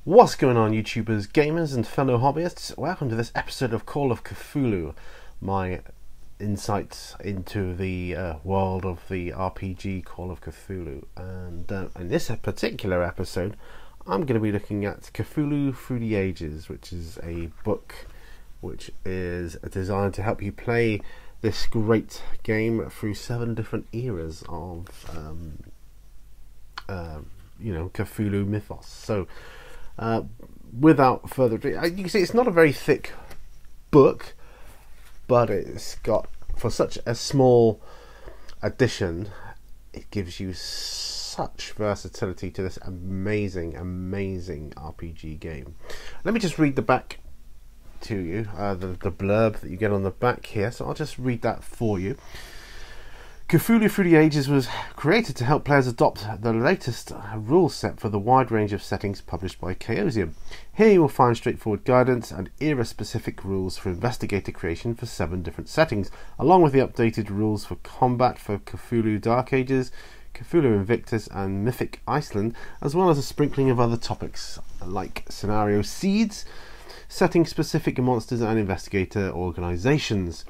What's going on, YouTubers, gamers and fellow hobbyists? Welcome to this episode of Call of Cthulhu, my insights into the world of the RPG Call of Cthulhu. And in this particular episode, I'm going to be looking at Cthulhu Through the Ages, which is a book which is designed to help you play this great game through 7 different eras of Cthulhu mythos. So without further ado, you can see it's not a very thick book, but it's got, for such a small edition, it gives you such versatility to this amazing RPG game. Let me just read the back to you, the blurb that you get on the back here, so I'll just read that for you. Cthulhu Through the Ages was created to help players adopt the latest rule set for the wide range of settings published by Chaosium. Here you will find straightforward guidance and era-specific rules for investigator creation for 7 different settings, along with the updated rules for combat for Cthulhu Dark Ages, Cthulhu Invictus and Mythic Iceland, as well as a sprinkling of other topics like scenario seeds, setting-specific monsters and investigator organizations.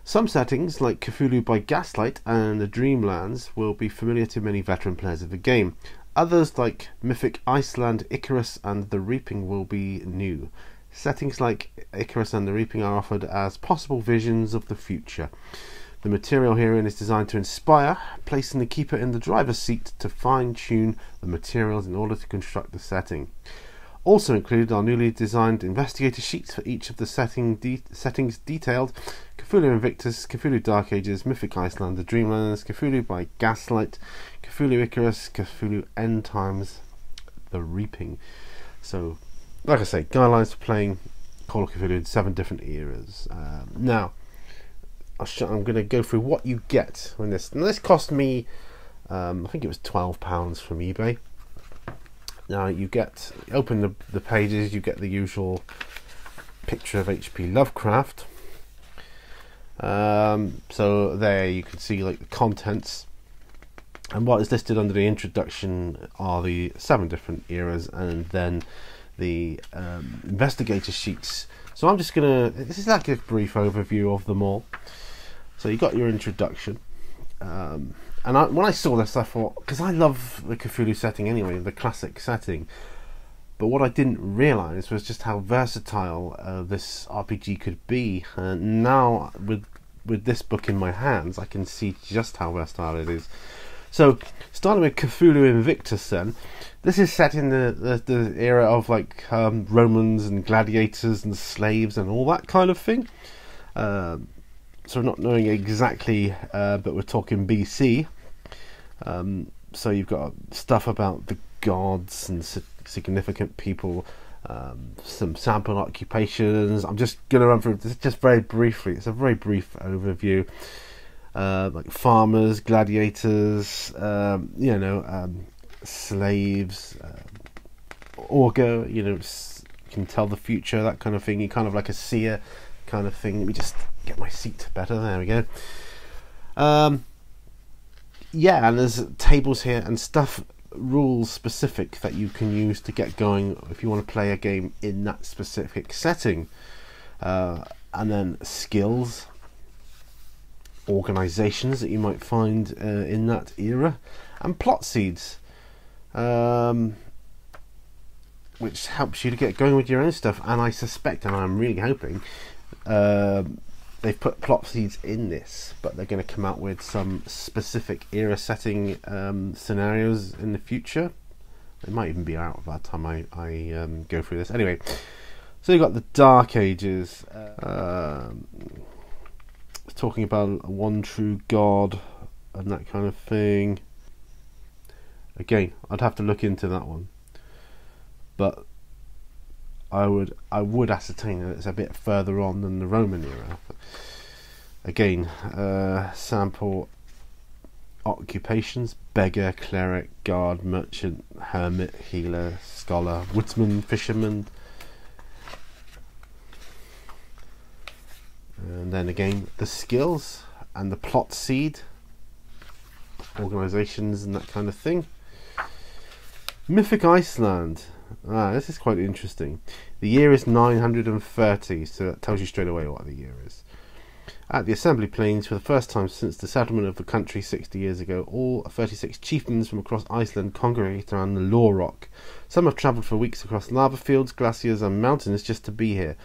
Some settings, like Cthulhu by Gaslight and the Dreamlands, will be familiar to many veteran players of the game. Others, like Mythic Iceland, Icarus and the Reaping, will be new. Settings like Icarus and the Reaping are offered as possible visions of the future. The material herein is designed to inspire, placing the keeper in the driver's seat to fine-tune the materials in order to construct the setting. Also included are newly designed investigator sheets for each of the settings detailed: Cthulhu Invictus, Cthulhu Dark Ages, Mythic Iceland, the Dreamlands, Cthulhu by Gaslight, Cthulhu Icarus, Cthulhu End Times, the Reaping. So, like I say, guidelines for playing Call of Cthulhu in 7 different eras. Now, I'm going to go through what you get when this. Now, this cost me, I think it was £12 from eBay. Now you open the pages, you get the usual picture of H.P. Lovecraft. So there you can see like the contents, and what is listed under the introduction are the 7 different eras, and then the investigator sheets. So I'm just this is like a brief overview of them all. So you got your introduction. And when I saw this, I thought, because I love the Cthulhu setting anyway, the classic setting, but what I didn't realise was just how versatile this RPG could be. And now, with this book in my hands, I can see just how versatile it is. So, starting with Cthulhu Invictus then, this is set in the era of like Romans and gladiators and slaves and all that kind of thing. So not knowing exactly, but we're talking BC. So you've got stuff about the gods and significant people, some sample occupations. I'm just going to run through this just very briefly. It's a very brief overview. Like farmers, gladiators, slaves, augur, can tell the future, that kind of thing. You're kind of like a seer kind of thing. Let me just get my seat better. There we go. Yeah, and there's tables here and stuff, rules specific that you can use to get going if you want to play a game in that specific setting. And then skills, organizations that you might find in that era, and plot seeds, which helps you to get going with your own stuff. And I suspect, and I'm really hoping, they've put plot seeds in this, but they're going to come out with some specific era setting scenarios in the future. They might even be out by the time I go through this. Anyway, so you've got the Dark Ages, talking about one true God and that kind of thing. Again, I'd have to look into that one, but I would ascertain that it's a bit further on than the Roman era. Again, sample occupations: beggar, cleric, guard, merchant, hermit, healer, scholar, woodsman, fisherman. And then again, the skills and the plot seed, organizations and that kind of thing. Mythic Iceland. This is quite interesting. The year is 930, so that tells you straight away what the year is. At the assembly plains, for the first time since the settlement of the country 60 years ago, all 36 chieftains from across Iceland congregate around the Law Rock. Some have travelled for weeks across lava fields, glaciers and mountains just to be here.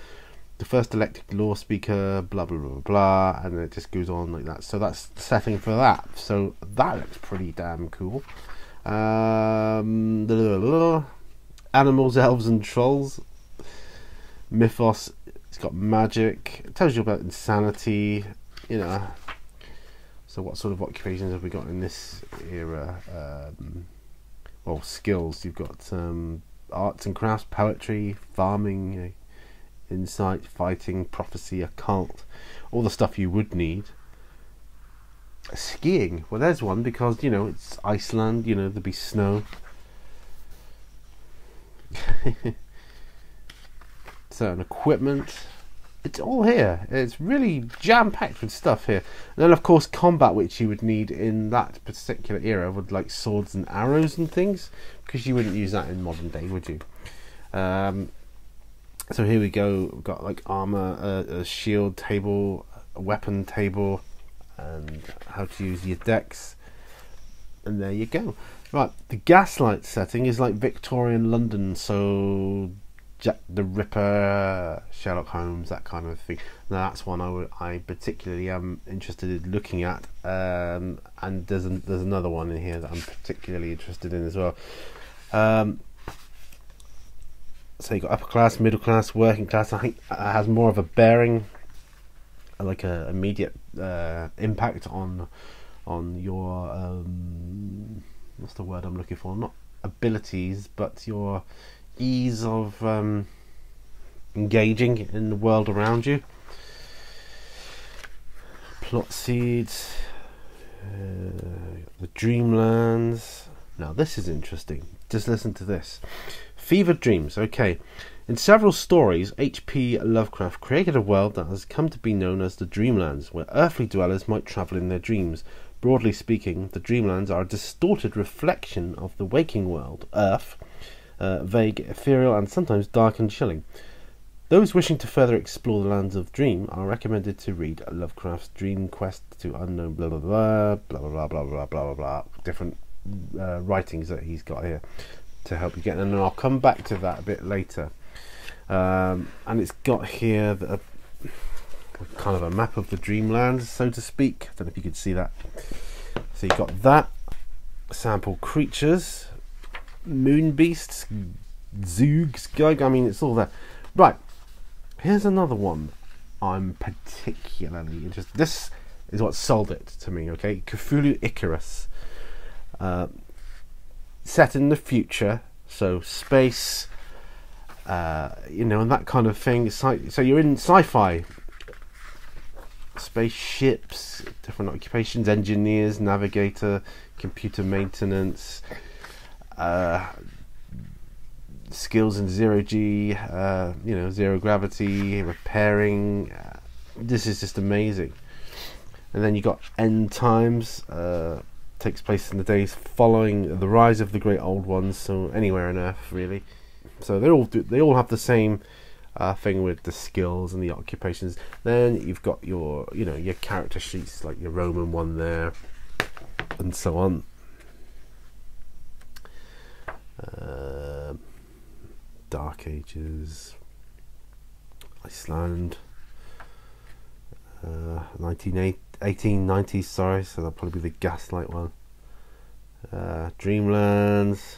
The first elected law speaker, blah blah blah blah, and it just goes on like that. So that's the setting for that. So that looks pretty damn cool. Animals, elves and trolls. Mythos. It's got magic. It tells you about insanity. You know. So what sort of occupations have we got in this era? Well, skills. You've got arts and crafts, poetry, farming, insight, fighting, prophecy, occult. All the stuff you would need. Skiing. Well, there's one because, you know, it's Iceland. You know, there'd be snow. Certain equipment, it's all here. It's really jam-packed with stuff here. And then of course combat, which you would need in that particular era, with like swords and arrows and things, because you wouldn't use that in modern day, would you? So here we go. We've got like armor, a shield table, a weapon table, and how to use your decks. And there you go. Right, the gaslight setting is like Victorian London, so Jack the Ripper, Sherlock Holmes, that kind of thing. Now that's one I particularly am interested in looking at, and there's another one in here that I'm particularly interested in as well. So you got upper class, middle class, working class. I think it has more of a bearing, like a immediate impact on your what's the word I'm looking for? Not abilities, but your ease of engaging in the world around you. Plot seeds, the Dreamlands. Now this is interesting. Just listen to this. Fevered dreams. Okay. In several stories, H.P. Lovecraft created a world that has come to be known as the Dreamlands, where earthly dwellers might travel in their dreams. Broadly speaking, the Dreamlands are a distorted reflection of the waking world, Earth, vague, ethereal, and sometimes dark and chilling. Those wishing to further explore the lands of dream are recommended to read Lovecraft's Dream Quest to Unknown blah blah blah blah blah blah blah blah blah blah. Different writings that he's got here to help you get, and I'll come back to that a bit later. And it's got here kind of a map of the Dreamlands, so to speak. I don't know if you could see that. So you've got that, sample creatures, moon beasts, zoogs, I mean, it's all there. Right, here's another one I'm particularly interested. This is what sold it to me, okay? Cthulhu Icarus. Set in the future, so space, you know, and that kind of thing. So you're in sci-fi. Spaceships, different occupations, engineers, navigator, computer maintenance, skills in zero-G, you know, zero gravity, repairing. This is just amazing. And then you got end times. Takes place in the days following the rise of the great old ones, so anywhere on Earth really. So they all have the same thing with the skills and the occupations. Then you've got your, you know, your character sheets, like your Roman one there, and so on. Dark Ages, Iceland, 1890s, sorry, so that'll probably be the Gaslight one. Dreamlands.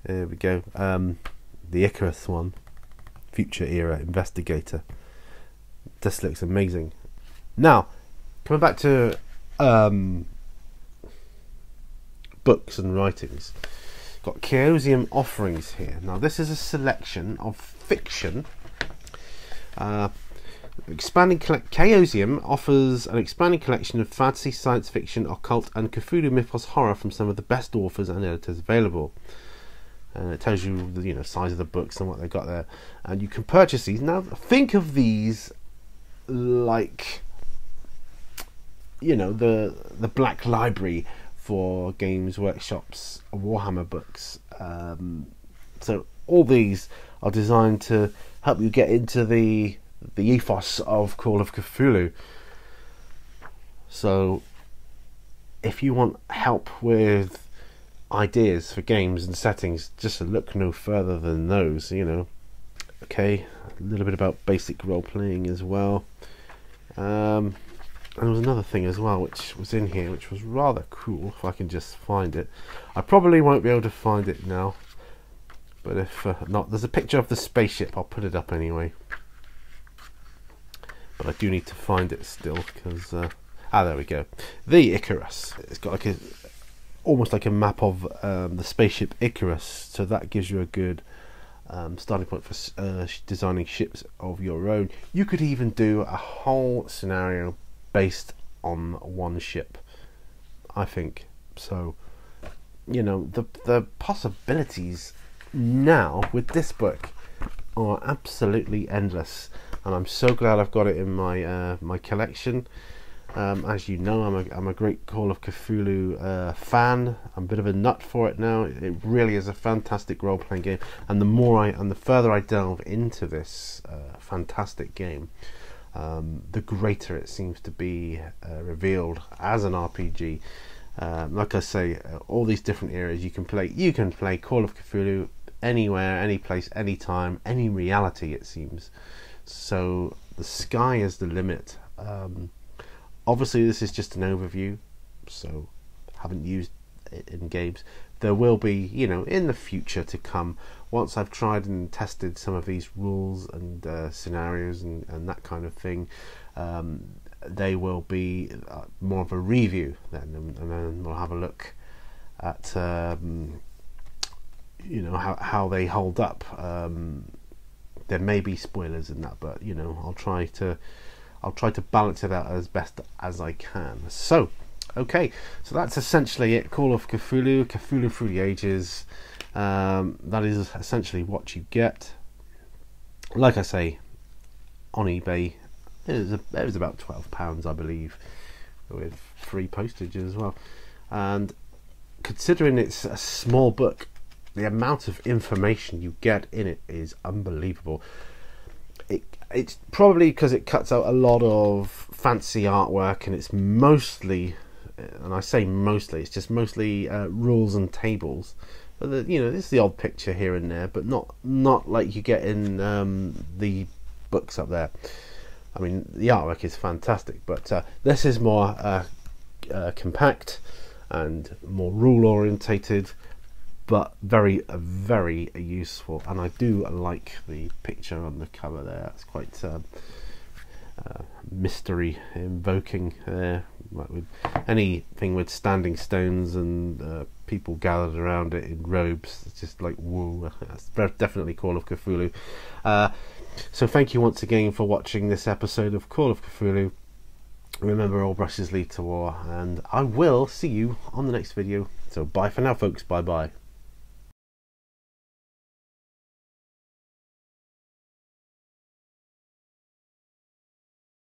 There we go. The Icarus one, future era investigator. This looks amazing. Now, coming back to books and writings, got Chaosium offerings here. Now, this is a selection of fiction. Chaosium offers an expanding collection of fantasy, science fiction, occult, and Cthulhu mythos horror from some of the best authors and editors available. And it tells you the, you know, size of the books and what they got there, and you can purchase these. Now, think of these like, you know, the Black Library for Games Workshop's Warhammer books. So all these are designed to help you get into the ethos of Call of Cthulhu. So if you want help with ideas for games and settings, just look no further than those, you know. Okay, a little bit about basic role playing as well. And there was another thing as well which was in here, which was rather cool, if I can just find it. I probably won't be able to find it now, but if not, there's a picture of the spaceship. I'll put it up anyway, but I do need to find it still, because there we go, the Icarus. It's got like almost like a map of the spaceship Icarus, so that gives you a good starting point for designing ships of your own. You could even do a whole scenario based on one ship, I think. So, you know, the possibilities now with this book are absolutely endless, and I'm so glad I've got it in my my collection. As you know, I'm a great Call of Cthulhu fan. I'm a bit of a nut for it now. It really is a fantastic role-playing game, and the further I delve into this fantastic game, the greater it seems to be revealed as an RPG. Like I say, all these different areas you can play. You can play Call of Cthulhu anywhere, any place, any time, any reality, it seems. So the sky is the limit. Obviously this is just an overview, so haven't used it in games. There will be, you know, in the future to come, once I've tried and tested some of these rules and scenarios and that kind of thing, they will be more of a review then, and then we'll have a look at you know, how they hold up. There may be spoilers in that, but you know, I'll try to balance it out as best as I can. So, okay, so that's essentially it. Call of Cthulhu, Cthulhu Through the Ages. That is essentially what you get. Like I say, on eBay, it was about £12, I believe, with free postage as well. And considering it's a small book, the amount of information you get in it is unbelievable. It's probably because it cuts out a lot of fancy artwork, and it's mostly, and I say mostly, it's just mostly rules and tables. But you know, there's the odd picture here and there, but not like you get in the books up there. I mean, the artwork is fantastic, but this is more compact and more rule orientated, but very useful. And I do like the picture on the cover there. It's quite mystery invoking there, like with anything with standing stones and people gathered around it in robes. It's just like, whoa, that's definitely Call of Cthulhu. So thank you once again for watching this episode of Call of Cthulhu. Remember, all brushes lead to war, and I will see you on the next video. So bye for now, folks. Bye bye.